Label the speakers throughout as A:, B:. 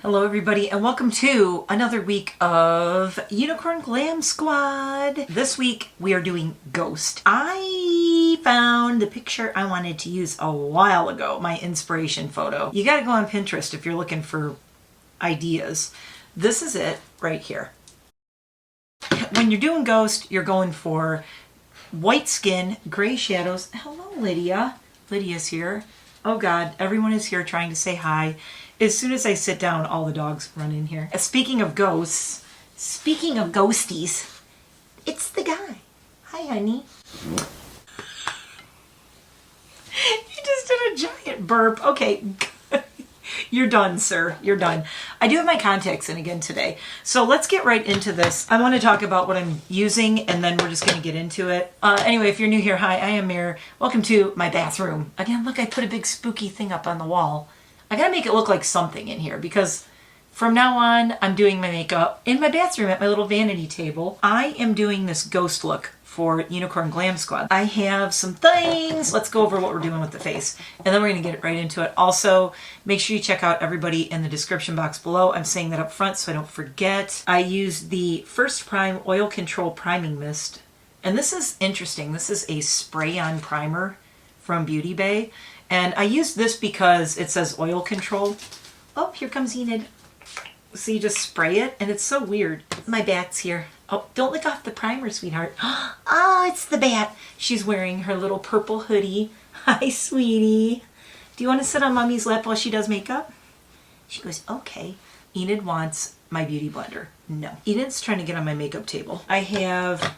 A: Hello everybody and welcome to another week of Unicorn Glam Squad. This week we are doing Ghost. I found the picture I wanted to use a while ago, my inspiration photo. You gotta go on Pinterest if you're looking for ideas. This is it right here. When you're doing Ghost, you're going for white skin, gray shadows. Hello Lydia. Lydia's here. Oh God, everyone is here trying to say hi. As soon as I sit down, all the dogs run in here. Speaking of ghosts, speaking of ghosties, it's the guy. Hi, honey. You just did a giant burp. Okay, you're done, sir. You're done. I do have my contacts in again today. So let's get right into this. I want to talk about what I'm using and then we're just going to get into it. Anyway, if you're new here, hi, I am Mare. Welcome to my bathroom. Again, look, I put a big spooky thing up on the wall. I gotta make it look like something in here because from now on, I'm doing my makeup in my bathroom at my little vanity table. I am doing this ghost look for Unicorn Glam Squad. I have some things. Let's go over what we're doing with the face and then we're gonna get right into it. Also, make sure you check out everybody in the description box below. I'm saying that up front so I don't forget. I used the First Prime Oil Control Priming Mist. And this is interesting. This is a spray-on primer from Beauty Bay. And I use this because it says oil control. Oh, here comes Enid. So you just spray it and it's so weird. My bat's here. Oh, don't lick off the primer, sweetheart. Oh, it's the bat. She's wearing her little purple hoodie. Hi, sweetie. Do you want to sit on mommy's lap while she does makeup? She goes, okay. Enid wants my beauty blender. No. Enid's trying to get on my makeup table. I have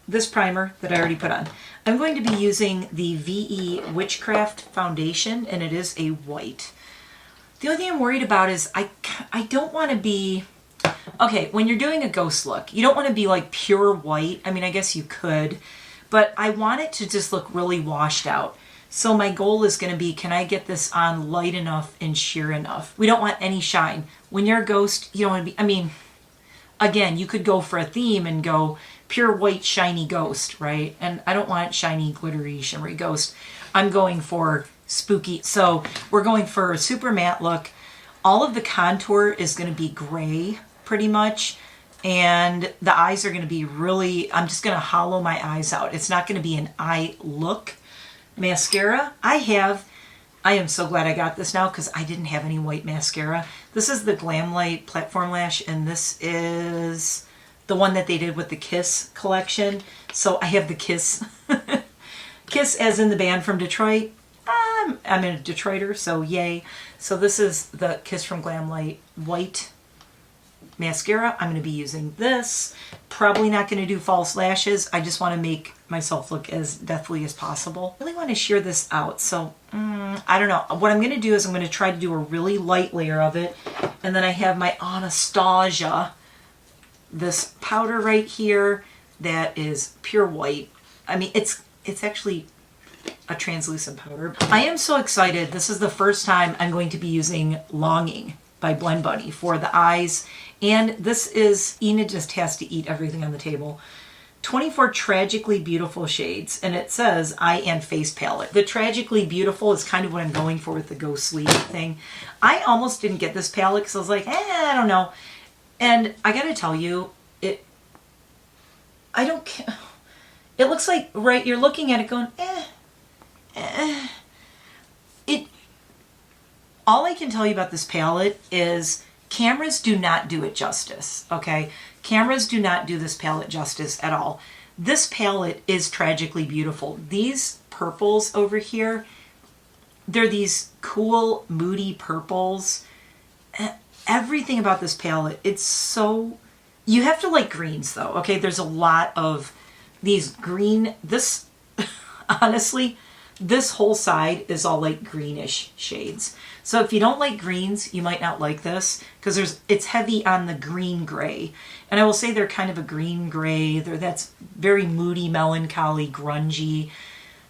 A: this primer that I already put on. I'm going to be using the VE Witchcraft foundation and it is a white. The only thing I'm worried about is I don't want to be, okay, when you're doing a ghost look, you don't want to be like pure white. I mean, I guess you could, but I want it to just look really washed out. So my goal is going to be, can I get this on light enough and sheer enough? We don't want any shine. When you're a ghost, you don't want to be, I mean, again, you could go for a theme and go pure white shiny ghost, right? And I don't want shiny glittery shimmery ghost. I'm going for spooky. So we're going for a super matte look. All of the contour is going to be gray pretty much. And the eyes are going to be really, I'm just going to hollow my eyes out. It's not going to be an eye look. Mascara, I am so glad I got this now because I didn't have any white mascara. This is the Glam Light Platform Lash and this is the one that they did with the Kiss collection. So I have the Kiss. Kiss as in the band from Detroit. I'm a Detroiter, so yay. So this is the Kiss from Glam Light white mascara. I'm going to be using this. Probably not going to do false lashes. I just want to make myself look as deathly as possible. I really want to sheer this out. So I don't know. What I'm going to do is I'm going to try to do a really light layer of it. And then I have my Anastasia, this powder right here that is pure white. I mean, it's actually a translucent powder. I am so excited. This is the first time I'm going to be using Longing by Blend Bunny for the eyes. And this is, Enid just has to eat everything on the table. 24 Tragically Beautiful shades. And it says Eye and Face Palette. The Tragically Beautiful is kind of what I'm going for with the ghostly thing. I almost didn't get this palette because I was like, I don't know. And I gotta tell you, I don't care. It looks like, right, you're looking at it going, all I can tell you about this palette is cameras do not do it justice, okay? Cameras do not do this palette justice at all. This palette is tragically beautiful. These purples over here, they're these cool, moody purples. Everything about this palette, it's so, you have to like greens though, okay? There's a lot of these green, this, honestly, this whole side is all like greenish shades. So if you don't like greens, you might not like this because it's heavy on the green gray. And I will say they're kind of a green gray. That's very moody, melancholy, grungy.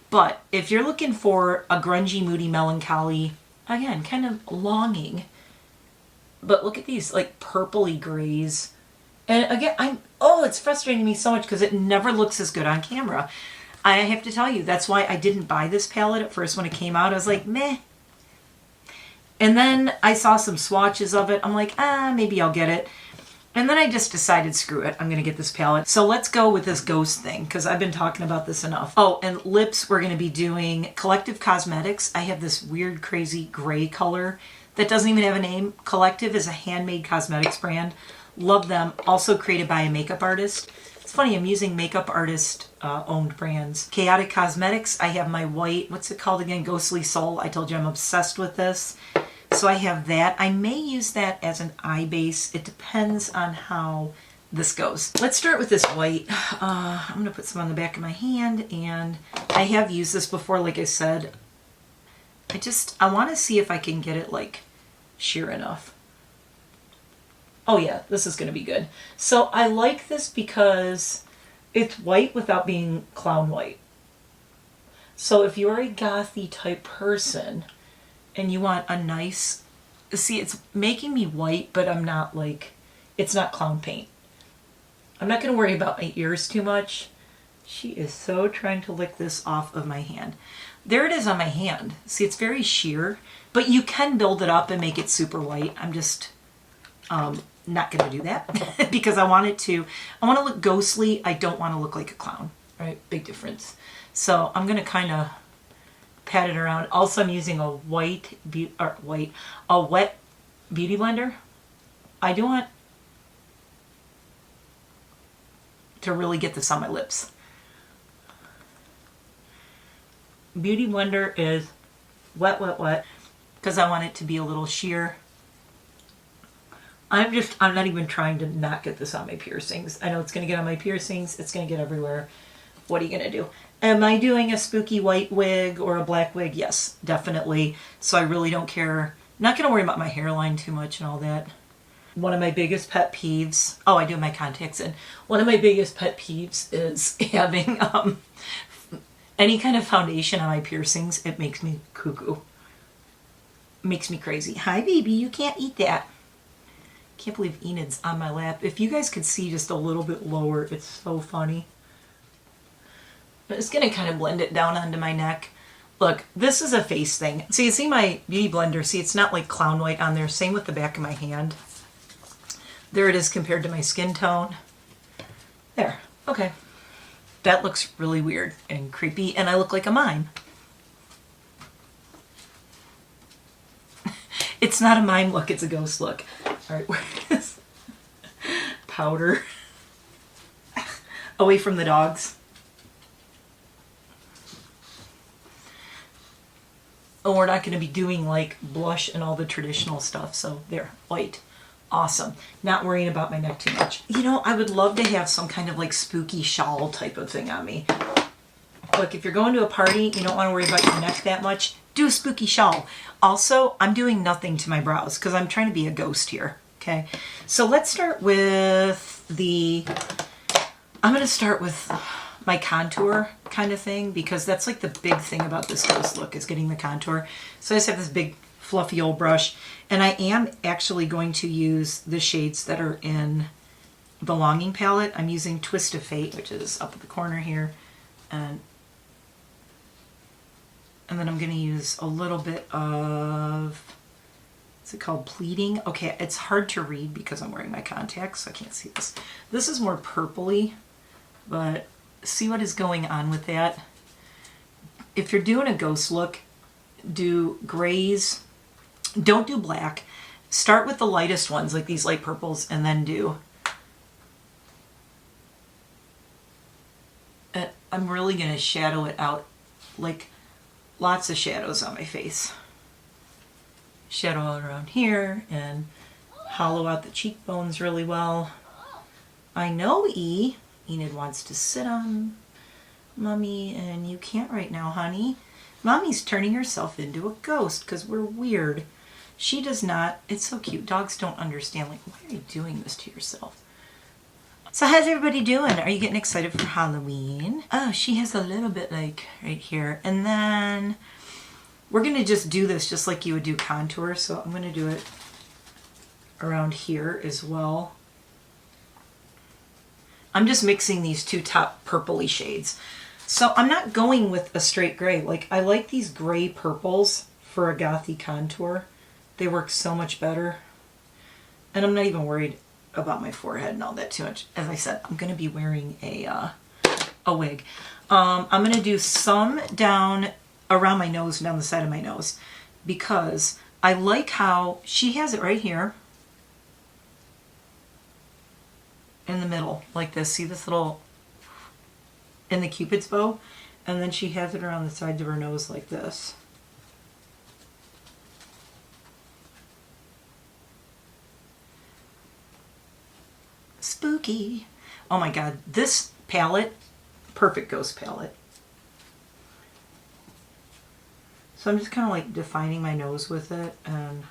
A: But if you're looking for a grungy, moody, melancholy, again, kind of longing, but look at these like purpley grays. And again, it's frustrating me so much because it never looks as good on camera. I have to tell you, that's why I didn't buy this palette at first when it came out. I was like, meh. And then I saw some swatches of it. I'm like, maybe I'll get it. And then I just decided, screw it, I'm going to get this palette. So let's go with this ghost thing, because I've been talking about this enough. Oh, and lips, we're going to be doing Collective Cosmetics. I have this weird, crazy gray color that doesn't even have a name. Collective is a handmade cosmetics brand. Love them. Also created by a makeup artist. It's funny, I'm using makeup artist owned brands. Chaotic Cosmetics, I have my white, what's it called again? Ghostly Soul. I told you I'm obsessed with this. So I have that. I may use that as an eye base. It depends on how this goes. Let's start with this white. I'm going to put some on the back of my hand, and I have used this before, like I said. I want to see if I can get it like sheer enough. Oh yeah, this is going to be good. So I like this because it's white without being clown white. So if you're a gothy type person, and you want a nice, see, it's making me white, but I'm not like, it's not clown paint. I'm not going to worry about my ears too much. She is so trying to lick this off of my hand. There it is on my hand. See, it's very sheer, but you can build it up and make it super white. I'm just not going to do that because I want to look ghostly. I don't want to look like a clown, right? Big difference. So I'm going to kind of pat it around. Also, I'm using a wet beauty blender. I do want to really get this on my lips. Beauty blender is wet, because I want it to be a little sheer. I'm not even trying to not get this on my piercings. I know it's going to get on my piercings. It's going to get everywhere. What are you going to do? Am I doing a spooky white wig or a black wig? Yes, definitely. So I really don't care. Not going to worry about my hairline too much and all that. One of my biggest pet peeves, oh, I do have my contacts in. One of my biggest pet peeves is having any kind of foundation on my piercings. It makes me cuckoo. Makes me crazy. Hi, baby, you can't eat that. Can't believe Enid's on my lap. If you guys could see just a little bit lower, it's so funny. I'm just going to kind of blend it down onto my neck. Look, this is a face thing. So you see my beauty blender. See, it's not like clown white on there. Same with the back of my hand. There it is compared to my skin tone. There. Okay. That looks really weird and creepy, and I look like a mime. It's not a mime look, it's a ghost look. All right, where is powder? Away from the dogs. Oh, we're not going to be doing like blush and all the traditional stuff. So there, white. Awesome. Not worrying about my neck too much. You know, I would love to have some kind of like spooky shawl type of thing on me. Look, if you're going to a party, you don't want to worry about your neck that much, do a spooky shawl. Also, I'm doing nothing to my brows because I'm trying to be a ghost here. Okay. So let's start with I'm going to start with my contour kind of thing, because that's like the big thing about this ghost look is getting the contour. So I just have this big fluffy old brush, and I am actually going to use the shades that are in the Longing palette. I'm using Twist of Fate, which is up at the corner here, and then I'm going to use a little bit of, what's it called, Pleading. Okay, it's hard to read because I'm wearing my contacts, so I can't see this. This is more purpley, but see what is going on with that. If you're doing a ghost look, do grays. Don't do black. Start with the lightest ones, like these light purples, and then do. I'm really going to shadow it out, like lots of shadows on my face. Shadow out around here and hollow out the cheekbones really well. I know Enid wants to sit on Mommy, and you can't right now, honey. Mommy's turning herself into a ghost because we're weird. She does not. It's so cute. Dogs don't understand. Like, why are you doing this to yourself? So how's everybody doing? Are you getting excited for Halloween? Oh, she has a little bit like right here. And then we're going to just do this just like you would do contour. So I'm going to do it around here as well. I'm just mixing these two top purpley shades. So I'm not going with a straight gray. Like, I like these gray purples for a gothy contour. They work so much better. And I'm not even worried about my forehead and all that too much. As I said, I'm going to be wearing a wig. I'm going to do some down around my nose, down the side of my nose, because I like how she has it right here in the middle, like this. See this little, in the Cupid's bow? And then she has it around the sides of her nose like this. Spooky. Oh my god, this palette, perfect ghost palette. So I'm just kind of like defining my nose with it, and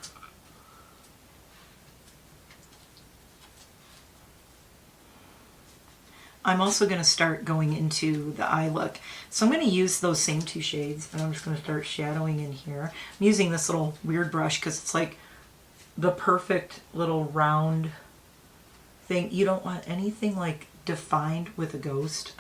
A: I'm also going to start going into the eye look. So I'm going to use those same two shades, and I'm just going to start shadowing in here. I'm using this little weird brush because it's like the perfect little round thing. You don't want anything like defined with a ghost.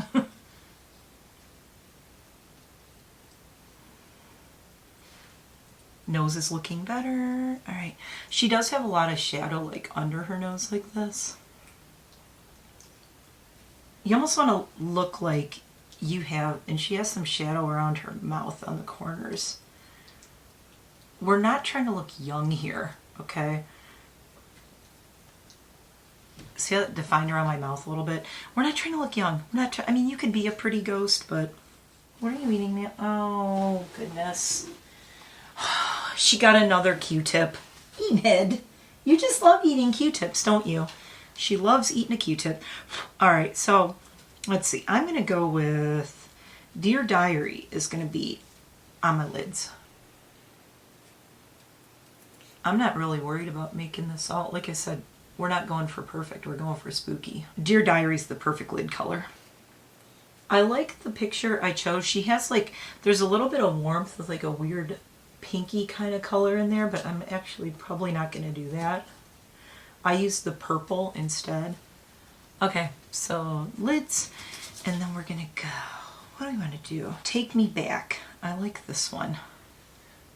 A: Nose is looking better. All right. She does have a lot of shadow like under her nose like this. You almost want to look like you have, and she has some shadow around her mouth on the corners. We're not trying to look young here, okay? See how that defined around my mouth a little bit? We're not trying to look young. We're not. I mean, you could be a pretty ghost, but what are you eating, man? Oh goodness! She got another Q-tip. Enid, you just love eating Q-tips, don't you? She loves eating a Q-tip. All right, so let's see. I'm going to go with Dear Diary is going to be on my lids. I'm not really worried about making this all. Like I said, we're not going for perfect. We're going for spooky. Dear Diary is the perfect lid color. I like the picture I chose. She has like, there's a little bit of warmth with like a weird pinky kind of color in there, but I'm actually probably not going to do that. I used the purple instead. Okay, so lids, and then we're gonna go. What do we want to do? Take Me Back. I like this one.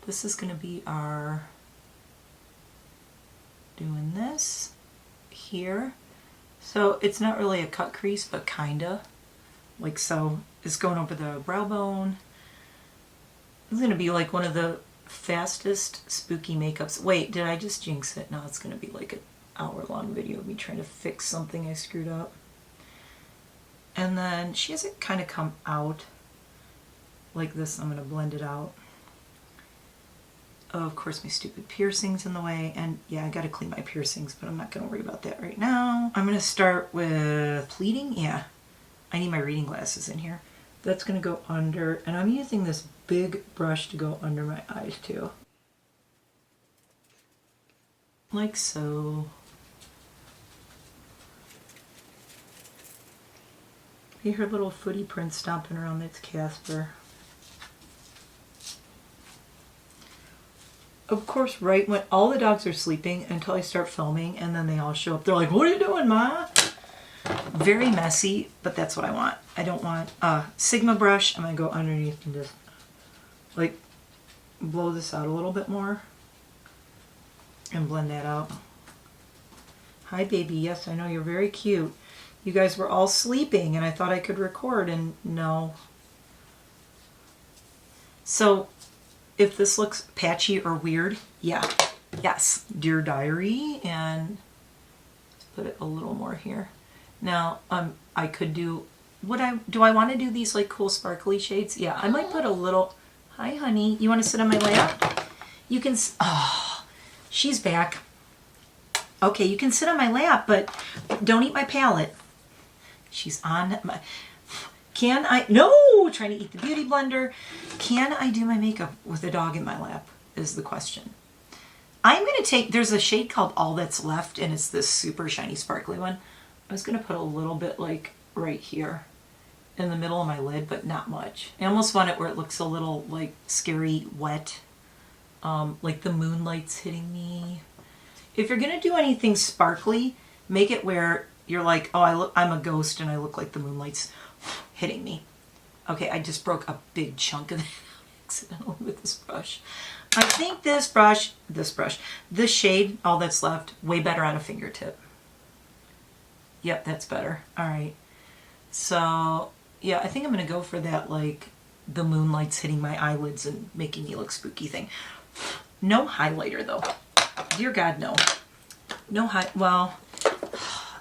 A: This is gonna be our, doing this here. So it's not really a cut crease, but kinda. Like so. It's going over the brow bone. It's gonna be like one of the fastest spooky makeups. Wait, did I just jinx it? No, it's gonna be like a hour-long video of me trying to fix something I screwed up. And then she has it kind of come out like this. I'm going to blend it out. Oh, of course, my stupid piercings in the way. And yeah, I got to clean my piercings, but I'm not going to worry about that right now. I'm going to start with pleating. Yeah, I need my reading glasses in here. That's going to go under, and I'm using this big brush to go under my eyes too. Like so. See her little footy print stomping around. That's Casper. Of course, right when all the dogs are sleeping until I start filming, and then they all show up. They're like, what are you doing, Ma? Very messy, but that's what I want. I don't want a Sigma brush. I'm going to go underneath and just like blow this out a little bit more and blend that out. Hi, baby. Yes, I know you're very cute. You guys were all sleeping and I thought I could record, and no. So if this looks patchy or weird, yeah, yes, Dear Diary, and let's put it a little more here. Now, I could do, do I want to do these like cool sparkly shades? Yeah, I might put a little, hi honey, you want to sit on my lap? You can, oh, she's back. Okay, you can sit on my lap, but don't eat my palette. She's on my, can I, no, trying to eat the beauty blender. Can I do my makeup with a dog in my lap is the question. I'm going to take, there's a shade called All That's Left, and it's this super shiny sparkly one. I was going to put a little bit like right here in the middle of my lid, but not much. I almost want it where it looks a little like scary wet, like the moonlight's hitting me. If you're going to do anything sparkly, make it where you're like, oh, I'm a ghost and I look like the moonlight's hitting me. Okay, I just broke a big chunk of that accidentally with this brush. I think this shade, all that's left, way better on a fingertip. Yep, that's better. All right. So, yeah, I think I'm going to go for that, like, the moonlight's hitting my eyelids and making me look spooky thing. No highlighter, though. Dear God, no. No well,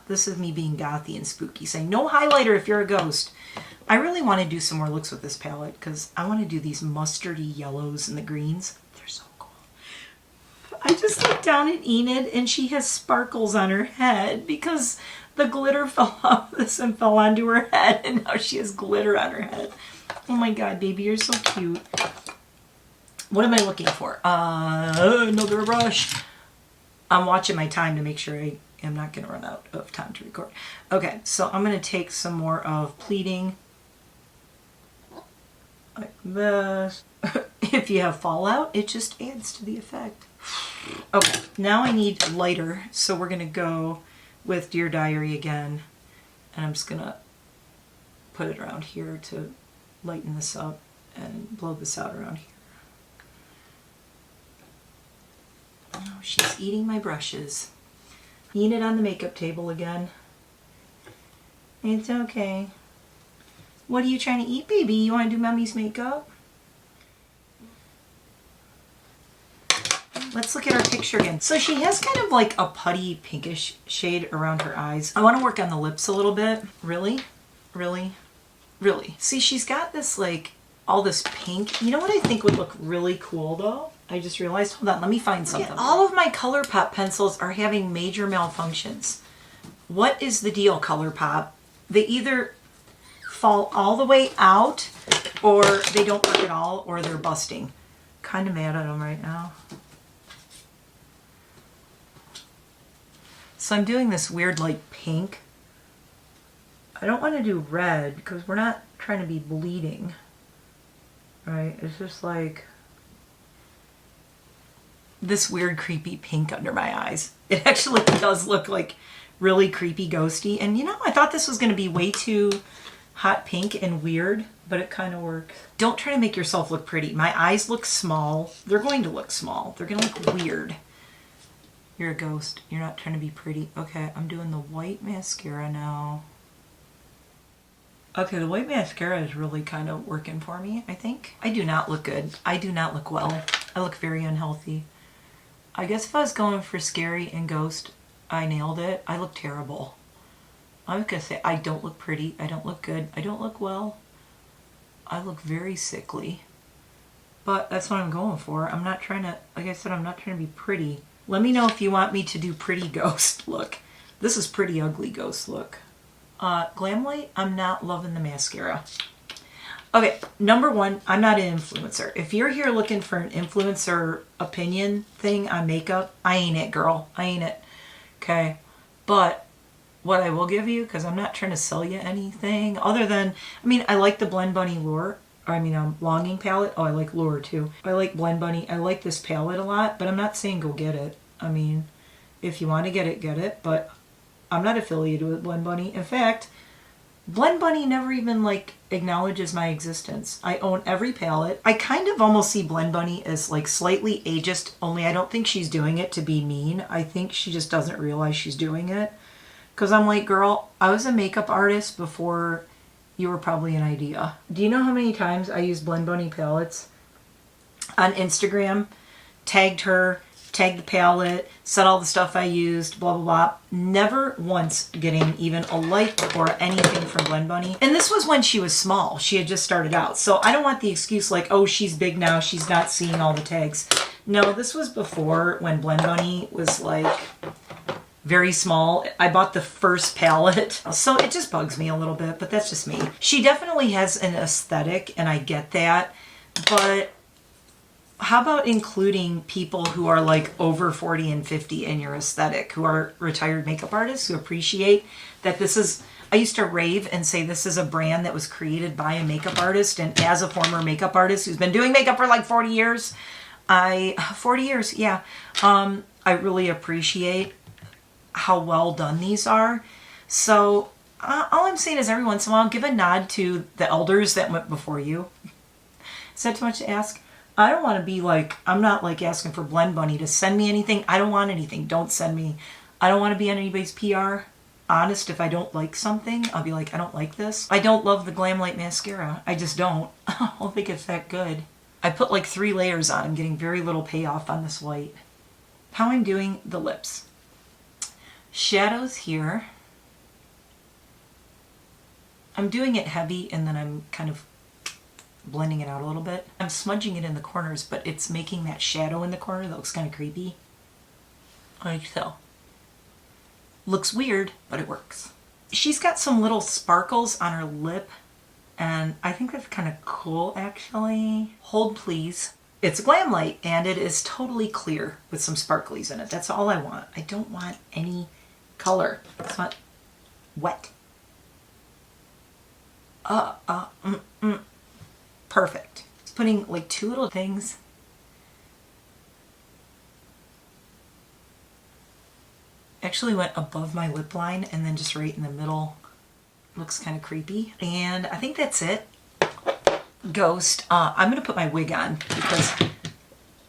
A: this is me being gothy and spooky, saying no highlighter if you're a ghost. I really want to do some more looks with this palette because I want to do these mustardy yellows and the greens. They're so cool. I just looked down at Enid and she has sparkles on her head because the glitter fell off this and fell onto her head, and now she has glitter on her head. Oh my God, baby, you're so cute. What am I looking for? Another brush. I'm watching my time to make sure I am not going to run out of time to record. Okay, so I'm going to take some more of pleating. Like this. If you have fallout, it just adds to the effect. Okay, now I need lighter, so we're going to go with Dear Diary again. And I'm just going to put it around here to lighten this up and blow this out around here. Oh, she's eating my brushes. Enid on the makeup table again. It's okay. What are you trying to eat, baby? You want to do mommy's makeup? Let's look at our picture again. So she has kind of like a putty pinkish shade around her eyes. I want to work on the lips a little bit. Really? Really? Really? See, she's got this like, all this pink. You know what I think would look really cool though? I just realized, hold on, let me find something. Yeah, all of my ColourPop pencils are having major malfunctions. What is the deal, ColourPop? They either fall all the way out, or they don't work at all, or they're busting. Kind of mad at them right now. So I'm doing this weird like pink. I don't want to do red because we're not trying to be bleeding. Right? It's just like this weird creepy pink under my eyes. It actually does look like really creepy ghosty. And you know, I thought this was going to be way too hot pink and weird, but it kind of works. Don't try to make yourself look pretty. My eyes look small. They're going to look small. They're going to look weird. You're a ghost. You're not trying to be pretty. Okay, I'm doing the white mascara now. Okay, the white mascara is really kind of working for me, I think. I do not look good. I do not look well. I look very unhealthy. I guess if I was going for scary and ghost, I nailed it. I look terrible. I was going to say, I don't look pretty. I don't look good. I don't look well. I look very sickly. But that's what I'm going for. I'm not trying to, like I said, I'm not trying to be pretty. Let me know if you want me to do pretty ghost look. This is pretty ugly ghost look. Glamlight, I'm not loving the mascara. Okay, number one, I'm not an influencer. If you're here looking for an influencer opinion thing on makeup, I ain't it, girl. I ain't it. Okay, but what I will give you, because I'm not trying to sell you anything other than, I mean, I like the Blend Bunny Lure. Longing palette. Oh, I like Lure too. I like Blend Bunny. I like this palette a lot, but I'm not saying go get it. I mean, if you want to get it, but I'm not affiliated with Blend Bunny. In fact, Blend Bunny never even like acknowledges my existence. I own every palette. I kind of almost see Blend Bunny as like slightly ageist, only I don't think she's doing it to be mean. I think she just doesn't realize she's doing it. Because I'm like, girl, I was a makeup artist before you were probably an idea. Do you know how many times I used Blend Bunny palettes on Instagram? Tagged her, tagged the palette, said all the stuff I used, blah, blah, blah. Never once getting even a like or anything from Blend Bunny. And this was when she was small. She had just started out. So I don't want the excuse like, oh, she's big now. She's not seeing all the tags. No, this was before when Blend Bunny was like very small. I bought the first palette. So it just bugs me a little bit, but that's just me. She definitely has an aesthetic and I get that, but how about including people who are like over 40 and 50 in your aesthetic, who are retired makeup artists who appreciate that this is, I used to rave and say this is a brand that was created by a makeup artist, and as a former makeup artist who's been doing makeup for like 40 years, 40 years, yeah, I really appreciate how well done these are. So all I'm saying is every once in a while, give a nod to the elders that went before you. Is that too much to ask? I don't want to be like, I'm not like asking for Blend Bunny to send me anything. I don't want anything. Don't send me. I don't want to be on anybody's PR. Honest, if I don't like something, I'll be like, I don't like this. I don't love the Glam Light mascara. I just don't. I don't think it's that good. I put like 3 layers on. I'm getting very little payoff on this white. How I'm doing the lips. Shadows here. I'm doing it heavy and then I'm kind of blending it out a little bit. I'm smudging it in the corners, but it's making that shadow in the corner that looks kind of creepy. Like so. Looks weird, but it works. She's got some little sparkles on her lip, and I think that's kind of cool, actually. Hold, please. It's a Glam Light, and it is totally clear with some sparklies in it. That's all I want. I don't want any color. It's not wet. Perfect. Just putting like 2 little things. Actually went above my lip line and then just right in the middle. Looks kind of creepy. And I think that's it. Ghost. I'm going to put my wig on because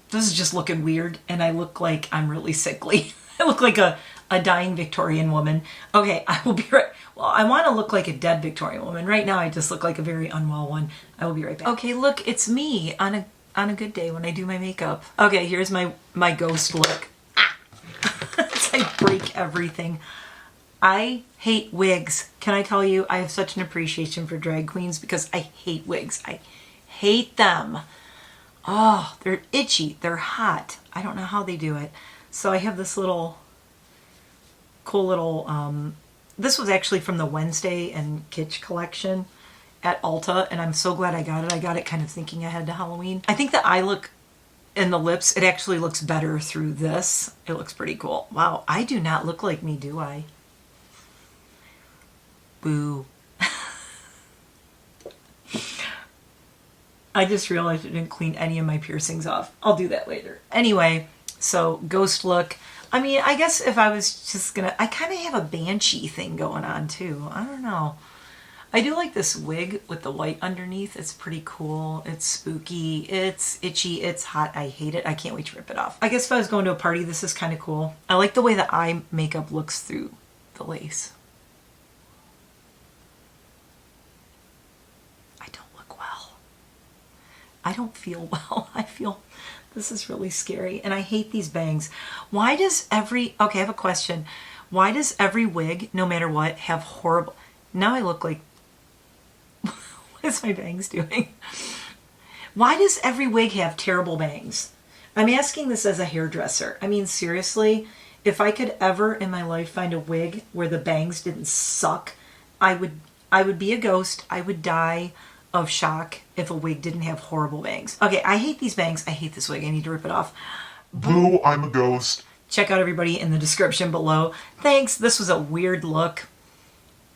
A: this is just looking weird and I look like I'm really sickly. I look like a dying Victorian woman. Okay, I will be right. Well, I want to look like a dead Victorian woman. Right now I just look like a very unwell one. I will be right back. Okay, look, it's me on a good day when I do my makeup. Okay, here's my ghost look. I break everything. I hate wigs. Can I tell you, I have such an appreciation for drag queens because I hate wigs. I hate them. Oh, they're itchy. They're hot. I don't know how they do it. So I have this little cool little, this was actually from the Wednesday and Kitsch collection at Ulta, and I'm so glad I got it. I got it kind of thinking ahead to Halloween. I think the eye look and the lips, it actually looks better through this. It looks pretty cool. Wow, I do not look like me, do I? Boo. I just realized I didn't clean any of my piercings off. I'll do that later. Anyway, so ghost look. I mean, I guess if I was just gonna, I kind of have a banshee thing going on too. I don't know. I do like this wig with the white underneath. It's pretty cool. It's spooky. It's itchy. It's hot. I hate it. I can't wait to rip it off. I guess if I was going to a party, this is kind of cool. I like the way the eye makeup looks through the lace. I don't look well. I don't feel well. I feel this is really scary. And I hate these bangs. Why does okay, I have a question. Why does every wig, no matter what, have horrible... Now I look like... What is my bangs doing? Why does every wig have terrible bangs? I'm asking this as a hairdresser. I mean, seriously, if I could ever in my life find a wig where the bangs didn't suck, I would be a ghost. I would die of shock if a wig didn't have horrible bangs. Okay, I hate these bangs. I hate this wig. I need to rip it off.
B: Boo, I'm a ghost.
A: Check out everybody in the description below. Thanks. This was a weird look.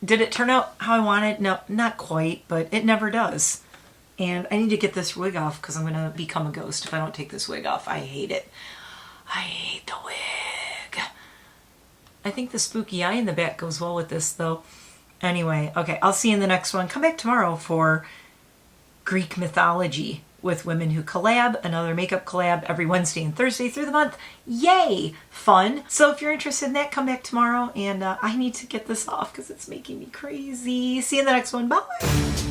A: Did it turn out how I wanted? No, not quite, but it never does. And I need to get this wig off because I'm going to become a ghost if I don't take this wig off. I hate it. I hate the wig. I think the spooky eye in the back goes well with this, though. Anyway, okay, I'll see you in the next one. Come back tomorrow for Greek mythology with Women Who Collab, another makeup collab every Wednesday and Thursday through the month. Yay! Fun. So if you're interested in that, come back tomorrow, and I need to get this off because it's making me crazy. See you in the next one. Bye!